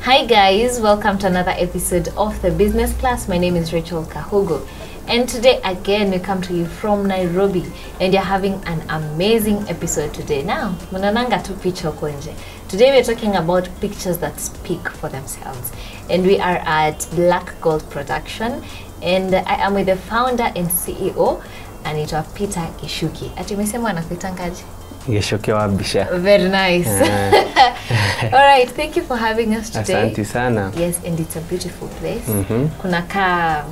Hi guys, welcome to another episode of the Business Class. My name is Rachel Kahugo, and today again we come to you from Nairobi, and you're having an amazing episode today. Now, munananga tu picha huko nje. Today we're talking about pictures that speak for themselves, and we are at Black Gold Production, and I am with the founder and CEO, anaitwa Peter Gichuki. Ati umesema anakuitangaje? Gichuki wabisha. Very nice. All right, thank you for having us today. Asante sana. Yes, and it's a beautiful place. Kunaka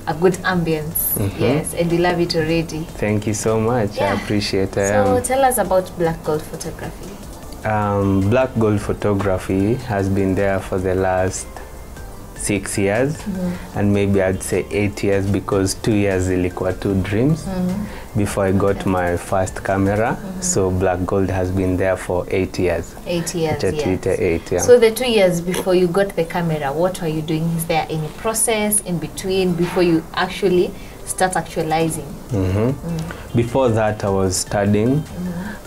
a good ambience. Yes, and we love it already. Thank you so much. Yeah. I appreciate it. So tell us about Black Gold Photography. Black Gold Photography has been there for the last 6 years, and maybe I'd say 8 years, because 2 years ilikuwa two dreams before I got my first camera. So Black Gold has been there for 8 years. 8 years, yes. 8, yeah. So the 2 years before you got the camera, what were you doing? Is there any process in between before you actually start actualizing? Before that I was studying,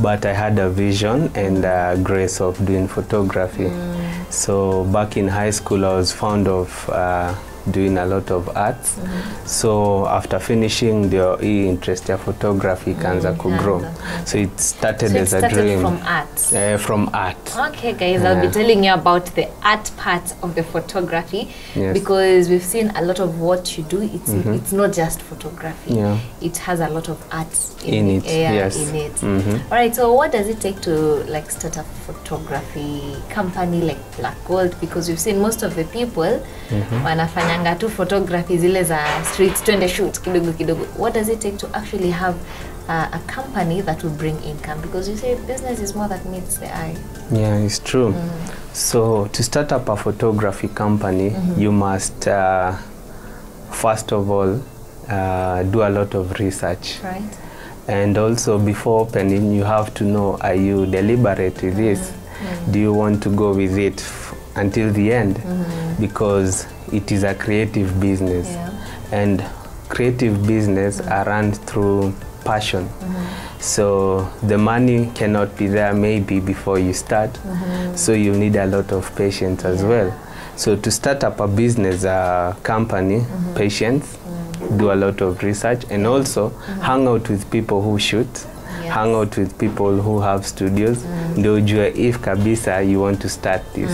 but I had a vision and a grace of doing photography. So back in high school I was fond of doing a lot of arts. So after finishing the interest in photography kanza grow. So it started as a dream. From art? From art. Okay guys, I'll be telling you about the art part of the photography, because we've seen a lot of what you do. It's not just photography. It has a lot of art in it. All right, so what does it take to like start a photography company like Black Gold? Because we've seen most of the people wanafanyanga tu photography zile za streets, twende shoot kidogo kidogo. What does it take to actually have a company that will bring income? Because you say business is more that meets the eye. Yeah, it's true. So to start up a photography company, you must first of all do a lot of research. Right. And also before opening, you have to know, are you deliberate with this? Do you want to go with it until the end? Because it is a creative business, and creative business are run through passion. So the money cannot be there maybe before you start, so you need a lot of patience as well. So to start up a business company, patience, do a lot of research, and also hang out with people who shoot, hang out with people who have studios. Ndio ujue if kabisa you want to start this.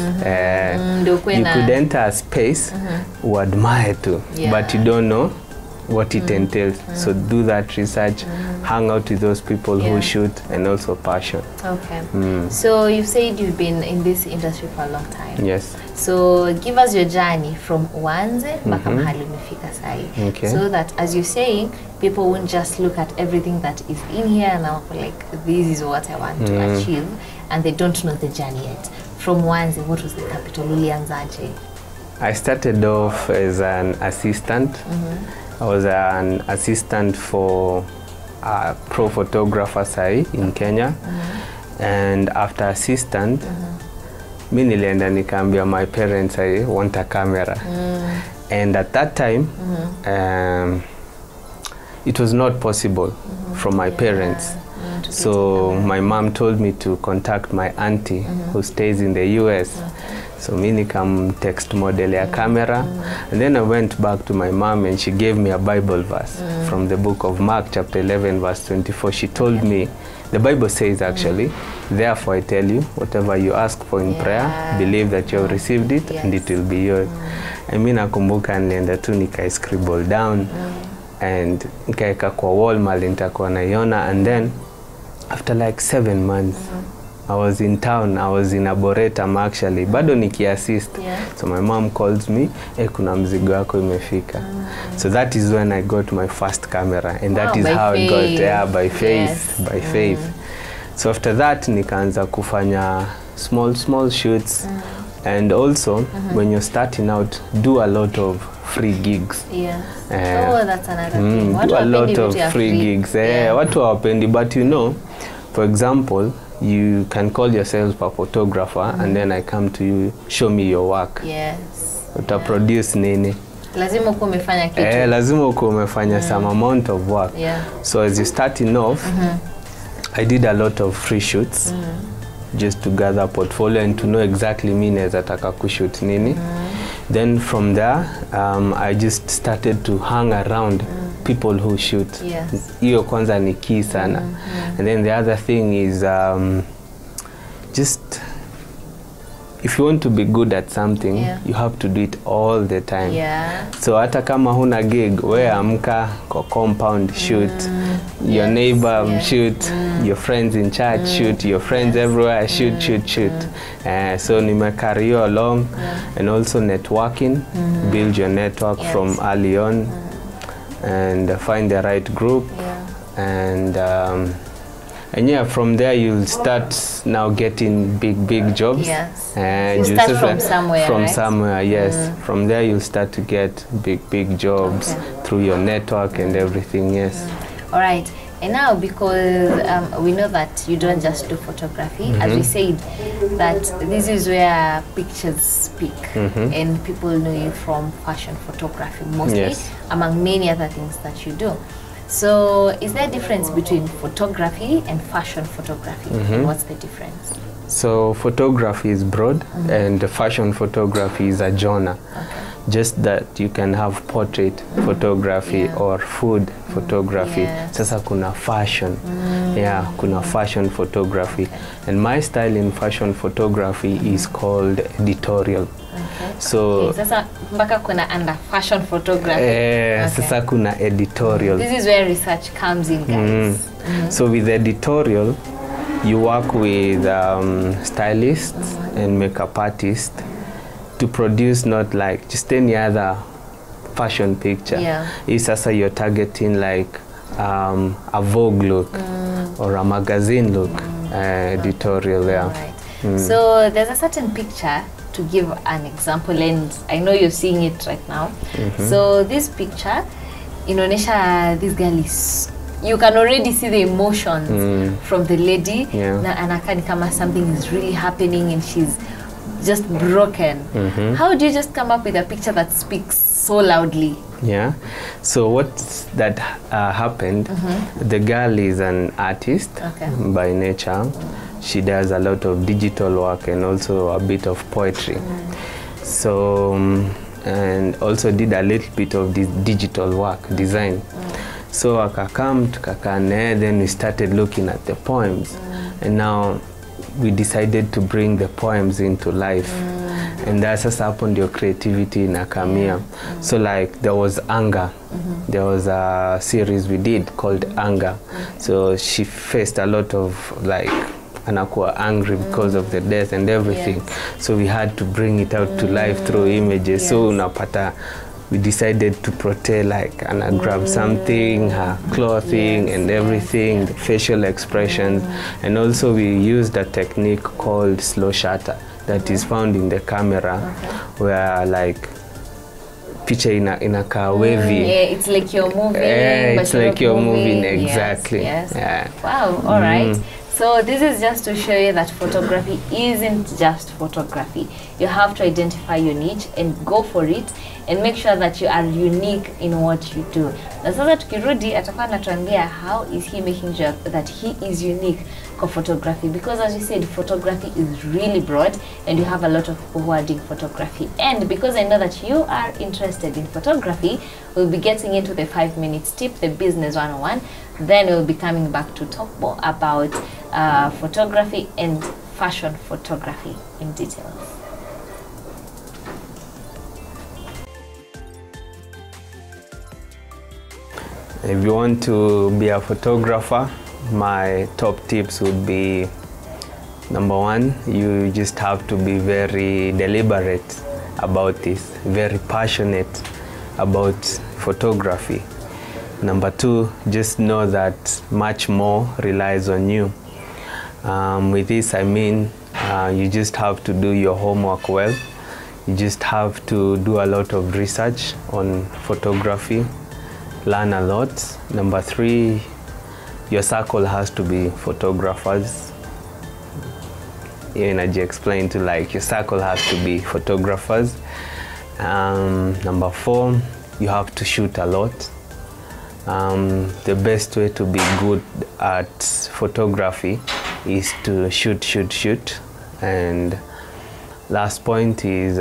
You could enter a space who admire too, but you don't know what it entails. So do that research, hang out with those people who shoot, and also passion. Okay. So you said you've been in this industry for a long time. Yes. So give us your journey from uanze mpaka mahali umefika sahi. Okay. So that, as you're saying, people won't just look at everything that is in here and now like, this is what I want to achieve, and they don't know the journey yet. From uanze, what was the capital? Ulianzaje? I started off as an assistant. I was an assistant for a pro photographer in Kenya, and after assistant, mi nilienda nikaambia my parents I want a camera, and at that time it was not possible from my parents. So my mom told me to contact my auntie who stays in the US. So mi nikam text model ya camera, and then I went back to my mom and she gave me a Bible verse from the book of Mark chapter 11 verse 24. She told me, the Bible says actually, therefore I tell you, whatever you ask for in prayer, believe that you have received it and it will be yours. I mean, nakumbuka nilienda tu nika scribble down and nikaeka kwa wall mali nitakuwa naiona, and then after like 7 months I was in town, I was in Arboretum actually, bado niki-assist. So my mom calls me, kuna mzigo yako imefika. So that is when I got my first camera, and that is how I got by faith, by faith. So after that nikaanza kufanya small shoots, and also when you're starting out, do a lot of free gigs. That's another thing. Do a lot of free gigs. Watu hawapendi, but you know, for example, you can call yourself a photographer, and then I come to you, show me your work. Uta produce nini? Lazima uko umefanya kitu. Lazima uko umefanya some amount of work. So as you starting off, I did a lot of free shoots. just to gather portfolio and to know exactly mi naweza taka kushoot nini. Then from there, I just started to hang around people who shoot. Hiyo kwanza ni key sana. And then the other thing is just if you want to be good at something, you have to do it all the time. So hata kama huna gig, we amka kwa compound shoot, your neighbor shoot, your friends in church shoot, your friends everywhere shoot. So carry you along, and also networking, build your network from early on, and find the right group, and yeah, from there you'll start now getting big jobs. You start from somewhere. From somewhere, yes. From there you'll start to get big jobs through your network and everything. All right. And now, because we know that you don't just do photography, as we said, that this is where pictures speak, and people know you from fashion photography mostly, among many other things that you do. So is there a difference between photography and fashion photography? What's the difference? So photography is broad, and fashion photography is a genre. Just that you can have portrait photography or food photography. Sasa kuna fashion. Kuna fashion photography. And my style in fashion photography is called editorial. So sasa mpaka kuna under fashion photography. Sasa kuna editorial. This is where research comes in, guys. So with editorial, you work with stylists and makeup artists to produce not like just any other fashion picture. It's sasa you're targeting like a Vogue look or a magazine look, editorial there. So there's a certain picture, to give an example, and I know you're seeing it right now. So this picture, inaonyesha this girl is, you can already see the emotions from the lady. Na anakani kama something is really happening and she's just broken. How do you just come up with a picture that speaks so loudly? So what that happened, the girl is an artist by nature. She does a lot of digital work and also a bit of poetry. So and also did a little bit of this digital work, design. So akakam tukakane, then we started looking at the poems, and now we decided to bring the poems into life. And that's just happened your creativity in Akamia. So like there was Anger. There was a series we did called Anger. So she faced a lot of like anakuwa angry because of the death and everything. So we had to bring it out to life through images. So unapata, we decided to portray like grab something, her clothing and everything, the facial expressions. And also we used a technique called slow shutter that is found in the camera, where like picture inakaa wavy. It's like you're moving. It's like you're moving, exactly. Wow, all right. So this is just to show you that photography isn't just photography. You have to identify your niche and go for it, and make sure that you are unique in what you do. Na sasa tukirudi atakuwa anatuambia how is he making sure that he is unique for photography, because as you said, photography is really broad and you have a lot of people who are doing photography. And because I know that you are interested in photography, we'll be getting into the 5-minute tip, the business 101. Then we'll be coming back to talk more about photography and fashion photography in detail. If you want to be a photographer, my top tips would be, number one, you just have to be very deliberate about this, very passionate about photography. Number two, just know that much more relies on you. With this I mean, you just have to do your homework well. You just have to do a lot of research on photography, learn a lot. Number three, your circle has to be photographers. Energy explained to like your circle has to be photographers. Number four, you have to shoot a lot. The best way to be good at photography is to shoot. And last point is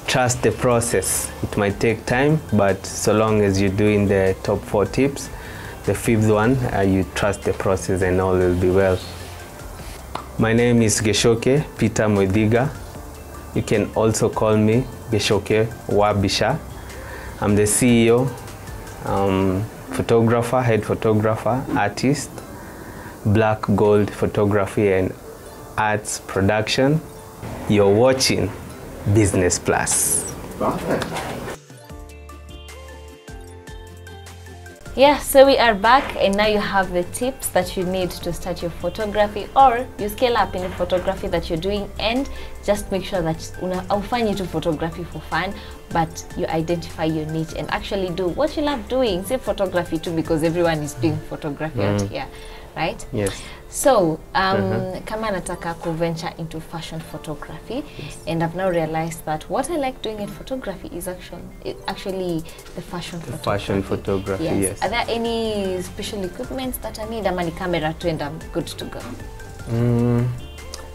trust the process. It might take time, but so long as you're doing the top 4 tips, the 5th one, you trust the process and all will be well. My name is Gichuki Peter Mwediga. You can also call me Gichuki Wabisha. I'm the CEO, photographer, head photographer, artist, Black Gold Photography and Arts Production. You're watching Business Plus. Yeah, so we are back, and now you have the tips that you need to start your photography, or you scale up in the photography that you're doing, and just make sure that haufanyi tu photography for fun, but you identify your niche and actually do what you love doing. Say photography too, because everyone is doing photography out here, right? Yes. So, kama nataka ku venture into fashion photography, and I've now realized that what I like doing in photography is actually the fashion photography. Fashion photography, yes. Are there any special equipments that I need? Ama ni camera too and I'm good to go?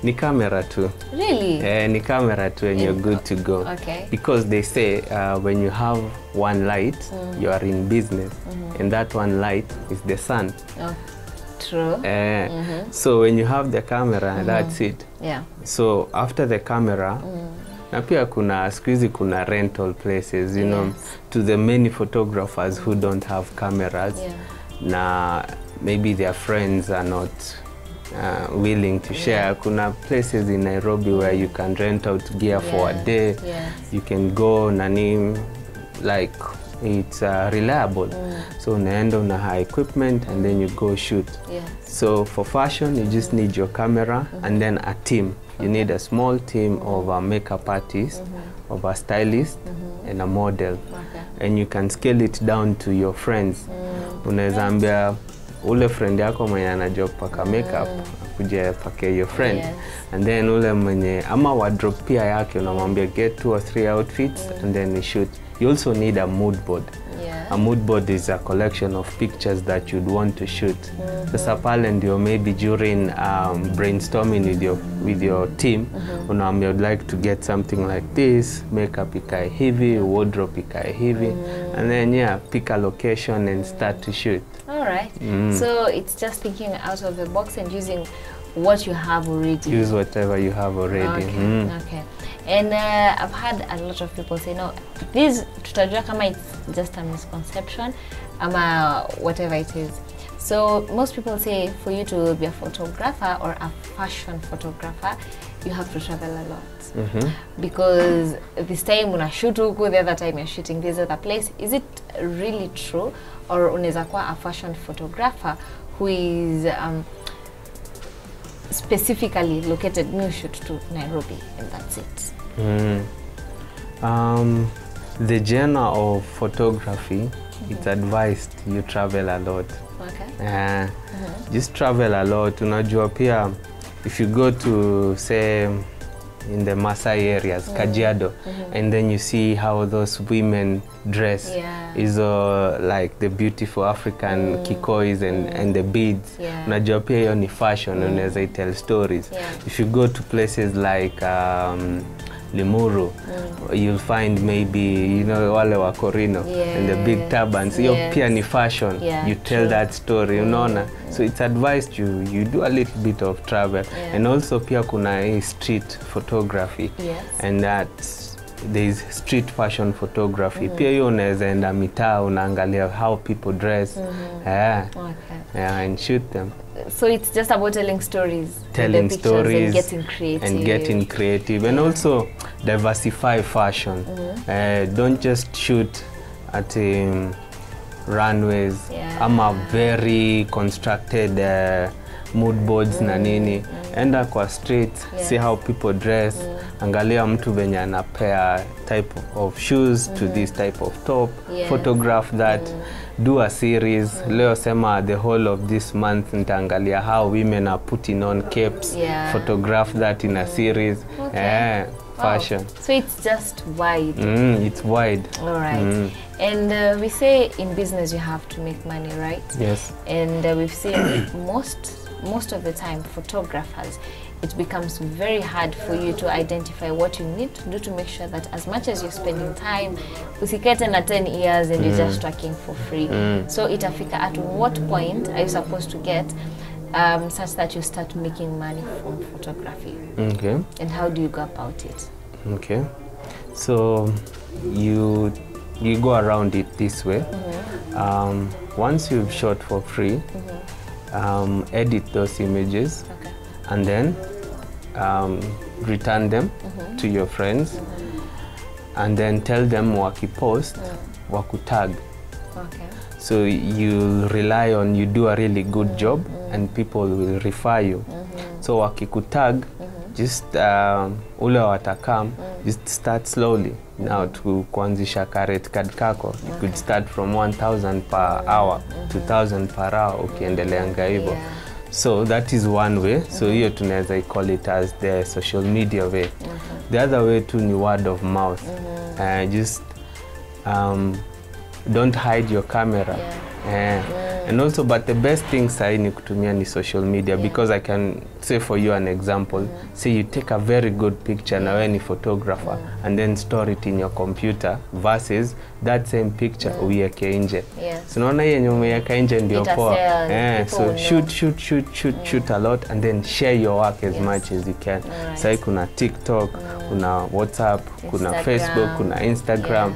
Ni camera too. Really? Ni camera too and you're good to go. Okay. Because they say when you have one light, you are in business. And that one light is the sun. Oh. True. So when you have the camera, that's it. Yeah. So after the camera, na pia kuna squeezy kuna rental places, you know, to the many photographers who don't have cameras. Na maybe their friends are not willing to share. Kuna places in Nairobi where you can rent out gear for a day. You can go nani, like it's reliable. So unaenda una high equipment and then you go shoot. So for fashion you just need your camera and then a team. You need a small team of a makeup artist, of a stylist and a model. And you can scale it down to your friends. Unaweza ambia ule friend yako mwenye anajua kupaka makeup akuje pake your friend. And then ule mwenye ama wardrobe pia yake unamwambia get 2 or 3 outfits and then you shoot. You also need a mood board. A mood board is a collection of pictures that you'd want to shoot. Sasa pale ndio maybe during brainstorming with your team, unaambia would like to get something like this, makeup ikae hivi, wardrobe ikae hivi, and then pick a location and start to shoot. All right. So it's just thinking out of the box and using what you have already. Use whatever you have already. Okay. And I've had a lot of people say, no, this tutajua kama it's just a misconception, ama whatever it is. So most people say for you to be a photographer or a fashion photographer, you have to travel a lot. Because this time una shoot huku, the other time you're shooting this other place. Is it really true? Or unaweza kuwa a fashion photographer who is specifically located near shoot to Nairobi and that's it? The genre of photography, it's advised you travel a lot. Okay. Just travel a lot. Unajua pia, if you go to say in the Masai areas, Kajiado, and then you see how those women dress, is like the beautiful African kikois and the beads. Unajua pia hiyo ni fashion, unaweza tell stories. If you go to places like Limuru, you'll find maybe, you know, wale wa Korino and the big turbans. Hiyo pia ni fashion. You tell that story, unaona. So it's advised you do a little bit of travel. And also pia kuna street photography. And that's there's street fashion photography. Pia hiyo unaweza enda mitaa unaangalia how people dress. And shoot them. So it's just about telling stories, telling stories and getting creative, and also diversify fashion. Don't just shoot at runways. I'm a very constructed mood boards na nini. Enda kwa street, see how people dress. Angalia mtu venye anapea type of shoes to this type of top. Photograph that. Do a series. Leo sema the whole of this month nitaangalia how women are putting on capes. Photograph that in a series. fashion. So it's just wide. It's wide. All right. And we say in business you have to make money, right? Yes. And we've seen most of the time photographers, it becomes very hard for you to identify what you need to do to make sure that as much as you're spending time, usikete na 10 years and you're just working for free. So itafika, at what point are you supposed to get such that you start making money from photography? Okay. And how do you go about it? Okay. So you go around it this way. Once you've shot for free, edit those images, and then return them to your friends, and then tell them wakipost, wakutag. Okay. So you'll rely on, you do a really good job and people will refer you. So wakikutag, just ule watakam, just start slowly. Now to kuanzisha karet card kako, you could start from 1,000 per hour, 2,000 per hour, ukiendeleanga hivyo. So that is one way. So hiyo tunaweza call it as the social media way. The other way too ni word of mouth. Just don't hide your camera. And also, but the best thing sahi ni kutumia ni social media, because I can say for you an example. Say you take a very good picture na wewe ni photographer, and then store it in your computer versus that same picture uiweke nje. So unaona yenye umeweka nje ndio poa. So shoot a lot and then share your work as much as you can. Sahi kuna TikTok, kuna WhatsApp, kuna Facebook, kuna Instagram,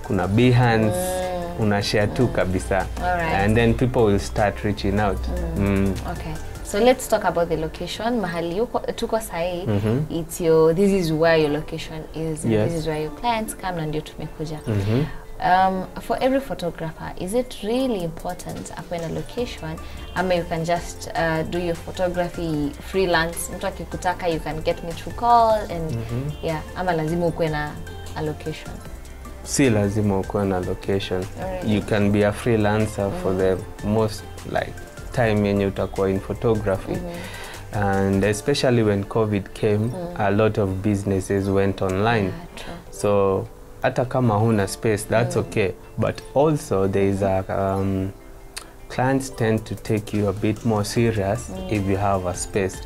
kuna Behance. Una share tu kabisa. And then people will start reaching out. Okay. So let's talk about the location. Mahali tuko sahi, it's your, this is where your location is. And this is where your clients come na ndio tumekuja. For every photographer, is it really important up in a location? Ama you can just do your photography freelance. Mtu akikutaka, you can get me through call and ama lazima ukuwe na a location. Si lazima ukuwe na location. You can be a freelancer for the most time yenye utakuwa in photography. And especially when COVID came, a lot of businesses went online. So hata kama huna space, that's okay. But also there is a clients tend to take you a bit more serious if you have a space.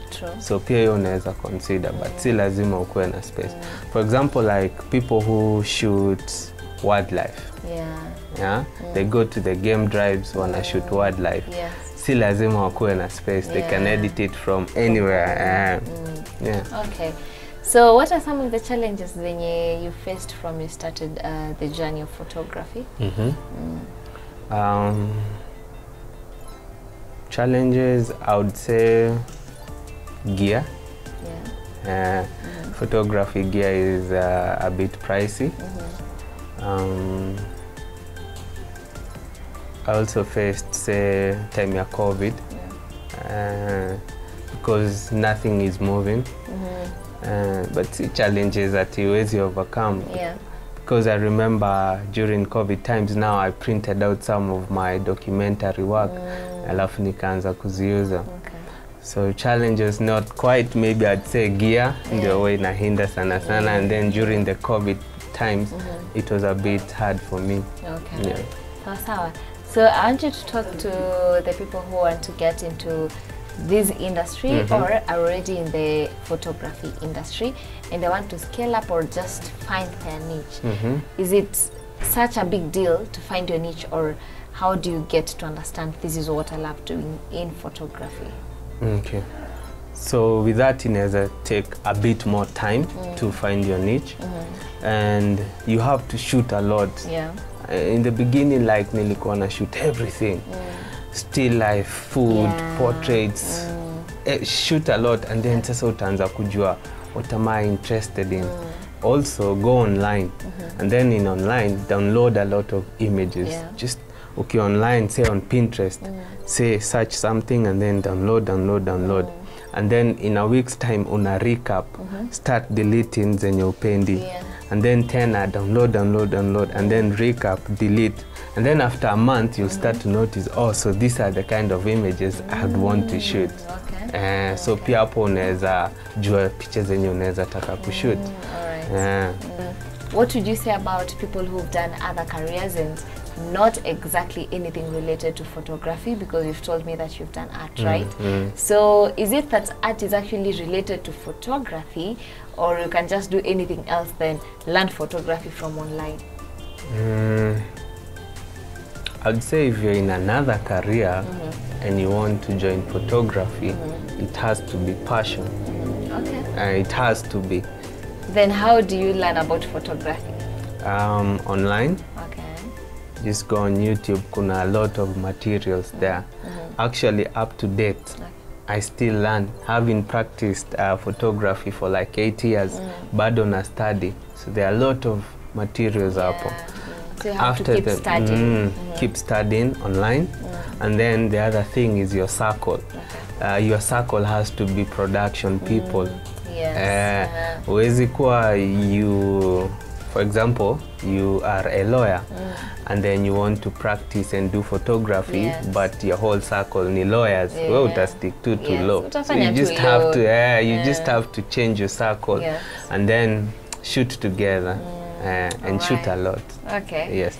So pia hiyo unaweza consider, but si lazima ukuwe na space. For example, like people who shoot wildlife. They go to the game drives, wanna shoot wildlife. Si lazima wakuwe na space. They can edit it from anywhere. Okay. So what are some of the challenges that you faced from you started the journey of photography? Challenges, I would say gear. Photography gear is a bit pricey. I also faced, say, time ya COVID, because nothing is moving. But the challenges that you always overcome. Because I remember during COVID times now, I printed out some of my documentary work. Alafu nikaanza kuziuza. So challenges, not quite, maybe I'd say gear, ndio way inahinda sana sana. And then during the COVID times, it was a bit hard for me. So I want you to talk to the people who want to get into this industry or are already in the photography industry and they want to scale up or just find their niche. Is it such a big deal to find your niche, or how do you get to understand this is what I love doing in photography? Okay. So with that, inaweza take a bit more time to find your niche, and you have to shoot a lot. In the beginning, like nilikuwa na shoot everything, still life, food, portraits, shoot a lot, and then sasa utaanza kujua what am I interested in. Also go online, and then in online download a lot of images. Just okay, online, say on Pinterest, say search something and then download. And then in a week's time, una recap, start deleting zenye upendi. And then tena download, and then recap, delete. And then after a month, you'll start to notice, oh, so these are the kind of images I'd want to shoot. So pia hapo unaweza jua picha zenye unaweza taka kushoot. Yeah. What would you say about people who've done other careers and not exactly anything related to photography, because you've told me that you've done art, right? So is it that art is actually related to photography, or you can just do anything else then learn photography from online? I'd say if you're in another career and you want to join photography, it has to be passion. Okay. It has to be. Then how do you learn about photography? Online. Okay. Just go on YouTube, kuna a lot of materials there. Actually up to date. Okay. I still learn, having practiced photography for like 8 years, bado na study. So there are a lot of materials up. So you have to keep studying. Keep studying online. And then the other thing is your circle. Okay. Your circle has to be production people. Yes. Huwezi kuwa you, for example, you are a lawyer and then you want to practice and do photography, but your whole circle ni lawyers. Wewe utastick to law. So you just have to just have to change your circle and then shoot together and shoot a lot. Okay. Yes.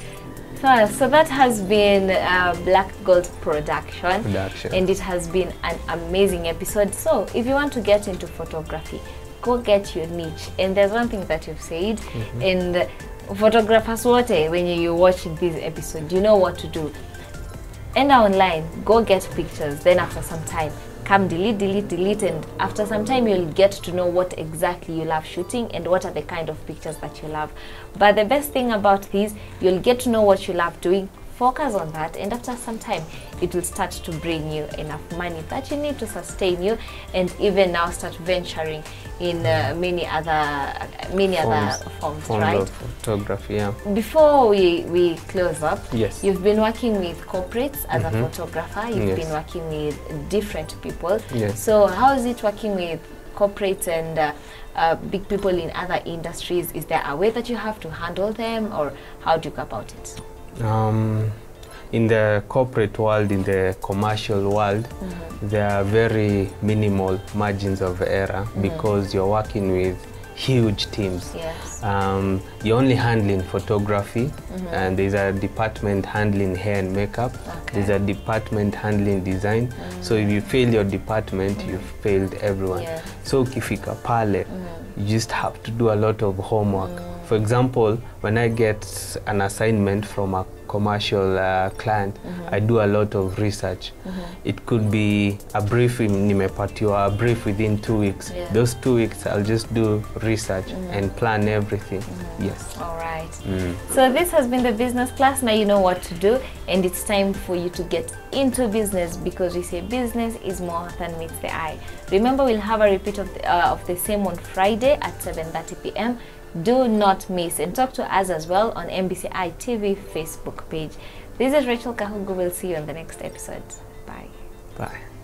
So that has been Black Gold production, and it has been an amazing episode. So if you want to get into photography, go get your niche. And there's one thing that you've said, and photographers when you're watching this episode, you know what to do. Enter online, go get pictures, then after some time come delete, and after some time you'll get to know what exactly you love shooting and what are the kind of pictures that you love. But the best thing about this, you'll get to know what you love doing, focus on that, and after some time it will start to bring you enough money that you need to sustain you, and even now start venturing in many other forms, right? Of photography. Before we close up, you've been working with corporates as a photographer. You've been working with different people. So how is it working with corporates and big people in other industries? Is there a way that you have to handle them, or how do you go about it? In the corporate world, in the commercial world, there are very minimal margins of error because you're working with huge teams. You're only handling photography, and there's a department handling hair and makeup. There's a department handling design. So if you fail your department, you've failed everyone. So ukifika pale, you just have to do a lot of homework. For example, when I get an assignment from a commercial client, I do a lot of research. It could be a brief, nimepatiwa a brief within 2 weeks. Those 2 weeks, I'll just do research and plan everything. Yes. All right. So this has been the business class. Now you know what to do, and it's time for you to get into business, because we say business is more than meets the eye. Remember, we'll have a repeat of the same on Friday at 7:30 p.m. Do not miss, and talk to us as well on MBCI TV Facebook page. This is Rachel Kahugu. We'll see you on the next episode. Bye. Bye.